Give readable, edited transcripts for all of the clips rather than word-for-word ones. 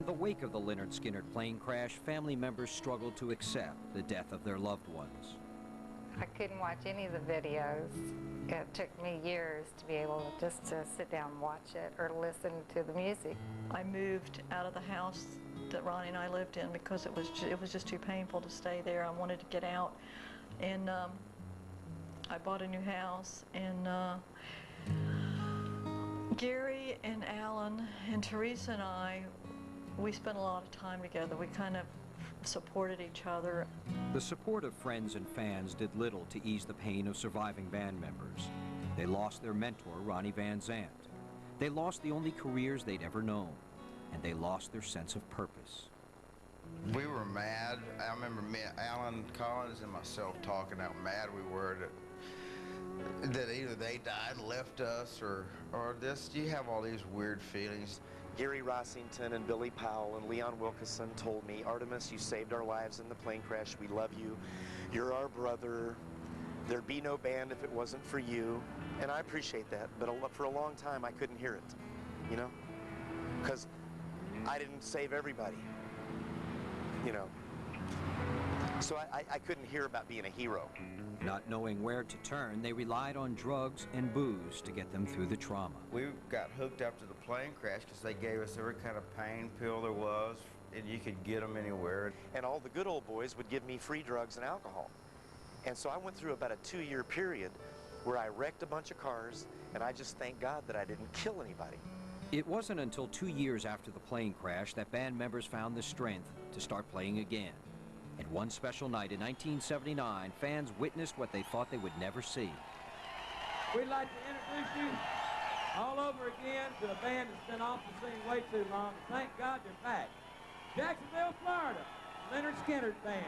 In the wake of the Lynyrd Skynyrd plane crash, family members struggled to accept the death of their loved ones. I couldn't watch any of the videos. It took me years to be able just to sit down and watch it or listen to the music. I moved out of the house that Ronnie and I lived in because it was just too painful to stay there. I wanted to get out, and I bought a new house, and Gary and Alan and Teresa and I, we spent a lot of time together. We kind of supported each other. The support of friends and fans did little to ease the pain of surviving band members. They lost their mentor, Ronnie Van Zant. They lost the only careers they'd ever known, and they lost their sense of purpose. We were mad. I remember me, Alan Collins and myself talking how mad we were that either they died and left us or this. You have all these weird feelings. Gary Rossington and Billy Powell and Leon Wilkeson told me, "Artemis, you saved our lives in the plane crash. We love you. You're our brother. There'd be no band if it wasn't for you." And I appreciate that, but for a long time I couldn't hear it, you know? Because I didn't save everybody, you know? So I couldn't hear about being a hero. Not knowing where to turn, they relied on drugs and booze to get them through the trauma. We got hooked after the plane crash because they gave us every kind of pain pill there was, and you could get them anywhere. And all the good old boys would give me free drugs and alcohol. And so I went through about a 2-year period where I wrecked a bunch of cars, and I just thank God that I didn't kill anybody. It wasn't until 2 years after the plane crash that band members found the strength to start playing again. And one special night in 1979, fans witnessed what they thought they would never see. We'd like to introduce you all over again to a band that's been off the scene way too long. Thank God they're back. Jacksonville, Florida, Lynyrd Skynyrd Band.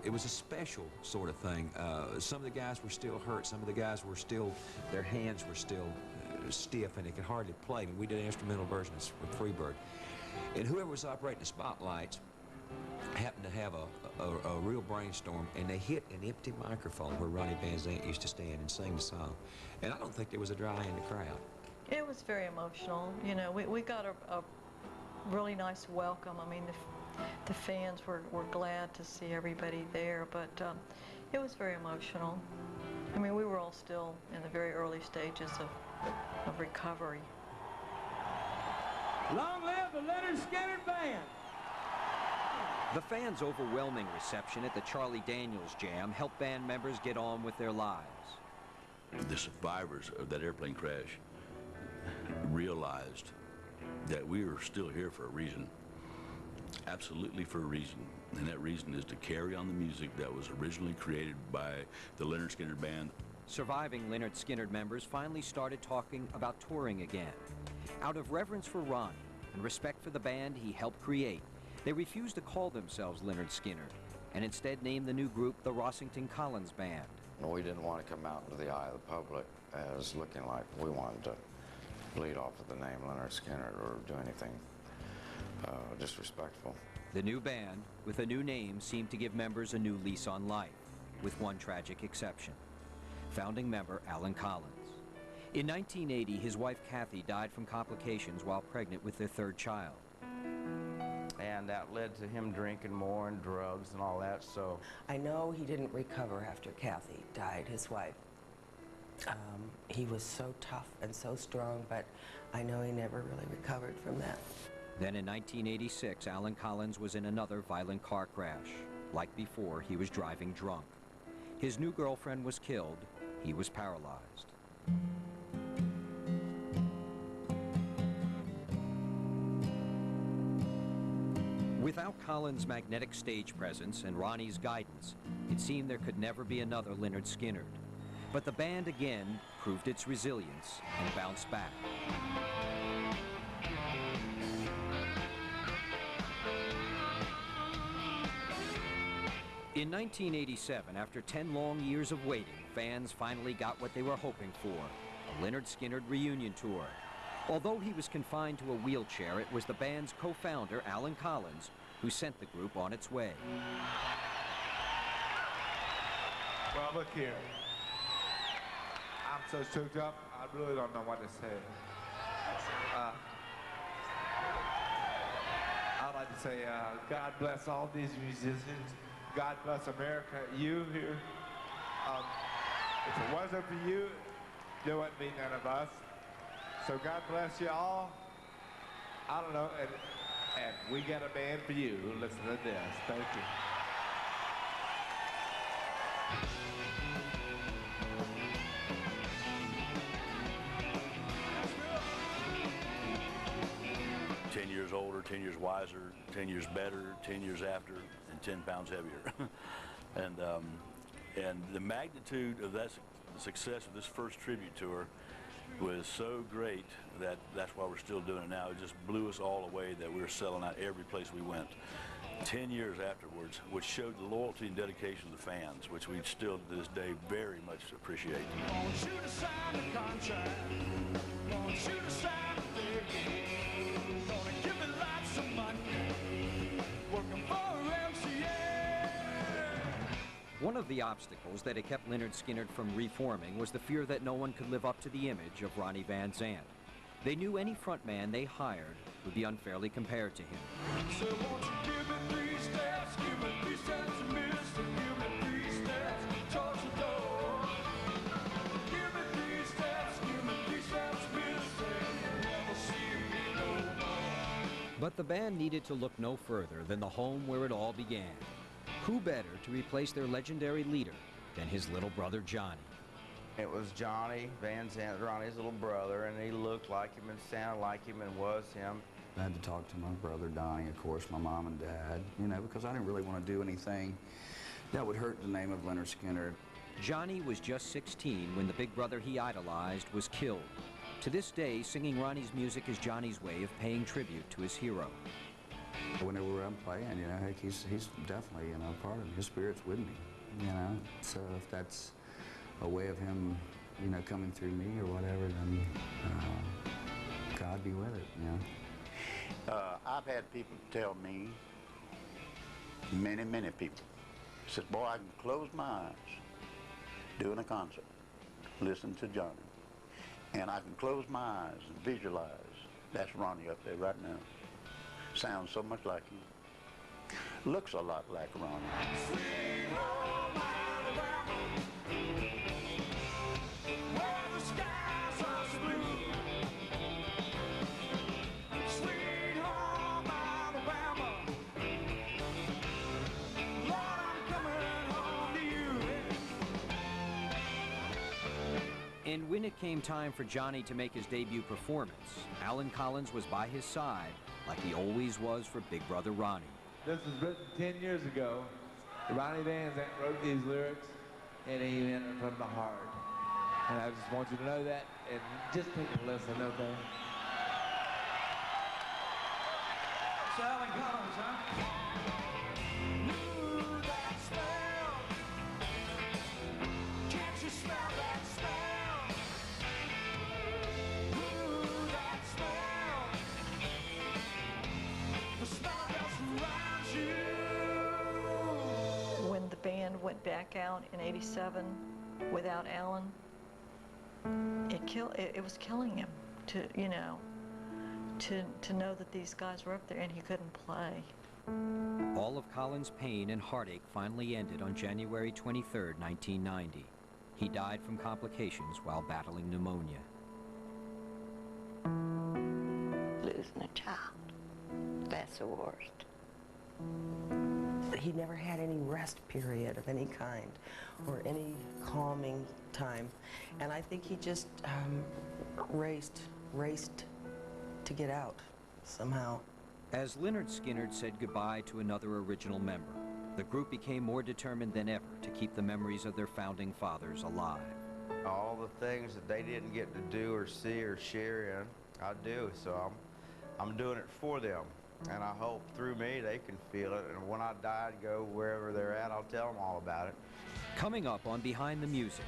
It was a special sort of thing. Some of the guys were still hurt. Some of the guys were still, their hands were still stiff and they could hardly play. And we did an instrumental version with Freebird. And whoever was operating the spotlights happened to have a real brainstorm, and they hit an empty microphone where Ronnie Van Zant used to stand and sing the song. And I don't think there was a dry eye in the crowd. It was very emotional. You know, we got a really nice welcome. I mean, the fans were glad to see everybody there, but it was very emotional. I mean, we were all still in the very early stages of recovery. Long live the Lynyrd Skynyrd Band! The fans' overwhelming reception at the Charlie Daniels Jam helped band members get on with their lives. The survivors of that airplane crash realized that we were still here for a reason. Absolutely for a reason, and that reason is to carry on the music that was originally created by the Lynyrd Skynyrd Band. Surviving Lynyrd Skynyrd members finally started talking about touring again. Out of reverence for Ronnie and respect for the band he helped create, they refused to call themselves Lynyrd Skynyrd and instead named the new group the Rossington Collins Band. We didn't want to come out into the eye of the public as looking like we wanted to bleed off of the name Lynyrd Skynyrd or do anything disrespectful. The new band, with a new name, seemed to give members a new lease on life, with one tragic exception. Founding member Alan Collins. In 1980, his wife Kathy died from complications while pregnant with their third child. And that led to him drinking more and drugs and all that, so. I know he didn't recover after Kathy died, his wife. He was so tough and so strong, but I know he never really recovered from that. Then in 1986, Alan Collins was in another violent car crash. Like before, he was driving drunk. His new girlfriend was killed. He was paralyzed. Without Collins' magnetic stage presence and Ronnie's guidance, it seemed there could never be another Lynyrd Skynyrd. But the band again proved its resilience and bounced back. In 1987, after 10 long years of waiting, fans finally got what they were hoping for, a Lynyrd Skynyrd reunion tour. Although he was confined to a wheelchair, it was the band's co-founder, Alan Collins, who sent the group on its way. Well, look here. I'm so choked up, I really don't know what to say. I'd like to say, God bless all these musicians. God bless America, you here. If it wasn't for you, there wouldn't be none of us. So God bless you all. I don't know, and we got a band for you. Listen to this. Thank you. 10 years older, 10 years wiser, 10 years better, 10 years after, and 10 pounds heavier. and the magnitude of that success of this first tribute tour was so great that that's why we're still doing it now. It just blew us all away that we were selling out every place we went. 10 years afterwards, which showed the loyalty and dedication of the fans, which we still to this day very much appreciate. Won't you to sign the contract? Won't you to sign the big? Gonna give me lots of money, working for MCA. One of the obstacles that had kept Lynyrd Skynyrd from reforming was the fear that no one could live up to the image of Ronnie Van Zant. They knew any frontman they hired would be unfairly compared to him. So won't you give me 3 steps, give me 3 steps, mister, give me 3 steps towards the door. Give me 3 steps, give me 3 steps, mister, never see me no more. But the band needed to look no further than the home where it all began. Who better to replace their legendary leader than his little brother Johnny? It was Johnny Van Zant, Ronnie's little brother, and he looked like him and sounded like him and was him. I had to talk to my brother Donnie, of course, my mom and dad, you know, because I didn't really want to do anything that would hurt the name of Lynyrd Skynyrd. Johnny was just 16 when the big brother he idolized was killed. To this day, singing Ronnie's music is Johnny's way of paying tribute to his hero. Whenever I'm playing, you know, heck, he's definitely, you know, part of me. His spirit's with me, you know. So if that's a way of him, you know, coming through me or whatever, then God be with it, you know. I've had people tell me, many people, said, boy, I can close my eyes doing a concert, listen to Johnny, and I can close my eyes and visualize. That's Ronnie up there right now. Sounds so much like him. Looks a lot like Ronnie. Sweet home Alabama, where the skies are so blue. Sweet home Alabama, Lord, I'm coming home to you. And when it came time for Johnny to make his debut performance, Alan Collins was by his side, like he always was for Big Brother Ronnie. This was written 10 years ago. Ronnie Van Zant wrote these lyrics, and he meant it from the heart. And I just want you to know that, and just take a listen, okay? It's Alan Collins, huh? Ooh, that smell. Can't you smell that smell? Ooh, that smell. The smell that surrounds you. When the band went back out in '87 without Alan, it was killing him to, you know, to know that these guys were up there and he couldn't play. All of Collins' pain and heartache finally ended on January 23, 1990. He died from complications while battling pneumonia. Losing a child, that's the worst. He never had any rest period of any kind or any calming time. And I think he just raced to get out somehow. As Lynyrd Skynyrd said goodbye to another original member, the group became more determined than ever to keep the memories of their founding fathers alive. All the things that they didn't get to do or see or share in, I do. So I'm doing it for them. And I hope through me they can feel it. And when I die and go wherever they're at, I'll tell them all about it. Coming up on Behind the Music.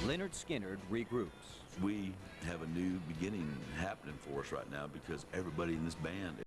Lynyrd Skynyrd regroups. We have a new beginning happening for us right now because everybody in this band